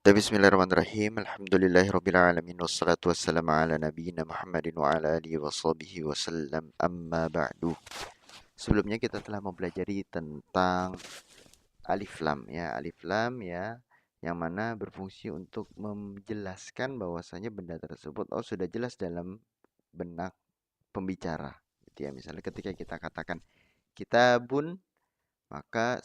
Bismillahirrahmanirrahim. Alhamdulillahirabbil alamin wassalatu wassalamu ala nabiyyina Muhammadin wa ala alihi washabihi wasallam. Amma ba'du. Sebelumnya kita telah mempelajari tentang alif lam ya, alif lam ya, yang mana berfungsi untuk menjelaskan bahwasanya benda tersebut sudah jelas dalam benak pembicara gitu ya. Misalnya ketika kita katakan kitabun, maka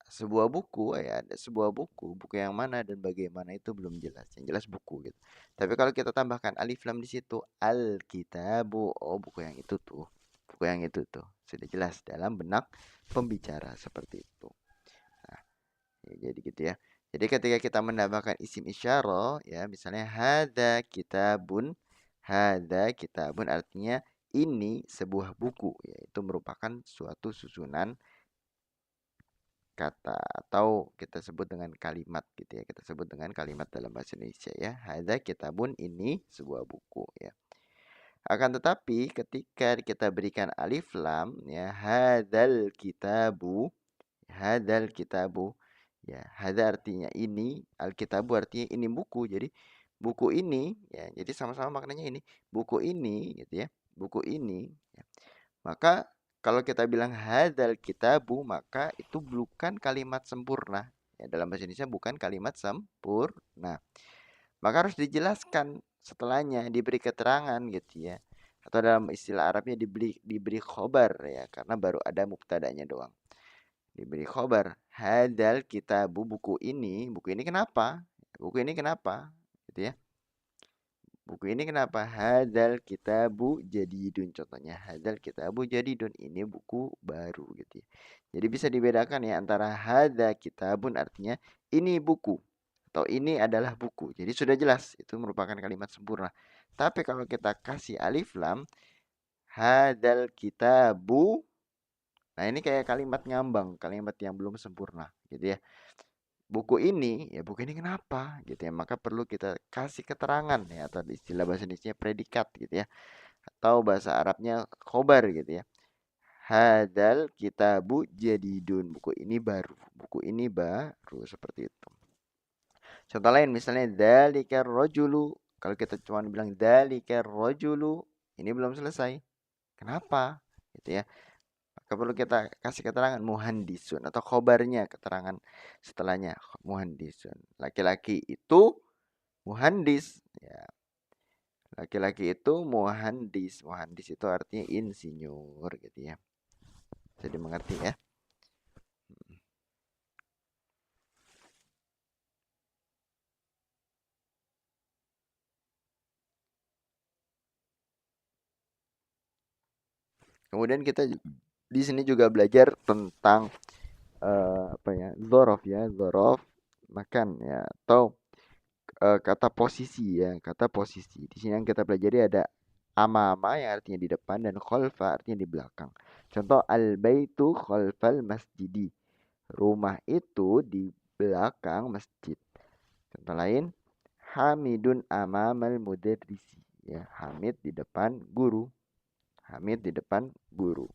sebuah buku ya, ada sebuah buku, buku yang mana dan bagaimana itu belum jelas. Yang jelas buku gitu. Tapi kalau kita tambahkan alif lam di situ, al-kitabu, buku yang itu tuh. Buku yang itu tuh sudah jelas dalam benak pembicara seperti itu. Nah, ya, jadi gitu ya. Jadi ketika kita menambahkan isim isyarah ya, misalnya hada kitabun artinya ini sebuah buku, yaitu merupakan suatu susunan kata atau kita sebut dengan kalimat gitu ya. Kita sebut dengan kalimat dalam bahasa Indonesia ya. Hadza kitabun, ini sebuah buku ya. Akan tetapi ketika kita berikan alif lam ya, hadzal kitabu ya. Hadza artinya ini, alkitabu artinya ini buku. Jadi buku ini ya. Jadi sama-sama maknanya ini. Buku ini gitu ya. Buku ini ya. Maka kalau kita bilang hadzal kitabu, maka itu bukan kalimat sempurna. Ya, dalam bahasa Indonesia bukan kalimat sempurna. Maka harus dijelaskan setelahnya, diberi keterangan gitu ya. Atau dalam istilah Arabnya diberi khobar ya, karena baru ada mubtadanya doang. Diberi khobar, hadzal kitabu, buku ini kenapa? Buku ini kenapa? Gitu ya. Buku ini kenapa? Hadzal kitabu jadidun, contohnya. Hadzal kitabu jadidun, ini buku baru gitu ya. Jadi bisa dibedakan ya antara hadza kitabun artinya ini buku atau ini adalah buku. Jadi sudah jelas itu merupakan kalimat sempurna. Tapi kalau kita kasih alif lam, hadzal kitabu, nah ini kayak kalimat ngambang, kalimat yang belum sempurna gitu ya. Buku ini, ya buku ini kenapa gitu ya, maka perlu kita kasih keterangan ya, atau istilah bahasa Indonesia predikat gitu ya, atau bahasa Arabnya khobar gitu ya. Hadal kitabu jadidun, buku ini baru, buku ini baru, seperti itu. Contoh lain misalnya dzalikar rajulu, kalau kita cuma bilang dzalikar rajulu, ini belum selesai, kenapa gitu ya, maka perlu kita kasih keterangan muhandisun atau khobarnya, keterangan setelahnya muhandisun. Laki-laki itu muhandis ya. Laki-laki itu muhandis. Muhandis itu artinya insinyur gitu ya. Bisa dimengerti ya. Kemudian kita di sini juga belajar tentang apa ya? Dzaraf ya, dzaraf makan ya, atau kata posisi ya, kata posisi. Di sini yang kita pelajari ada amama yang artinya di depan dan khalfa artinya di belakang. Contoh al-baitu khalfal masjidi. Rumah itu di belakang masjid. Contoh lain, Hamidun amamal mudarrisi. Ya, Hamid di depan guru. Hamid di depan guru.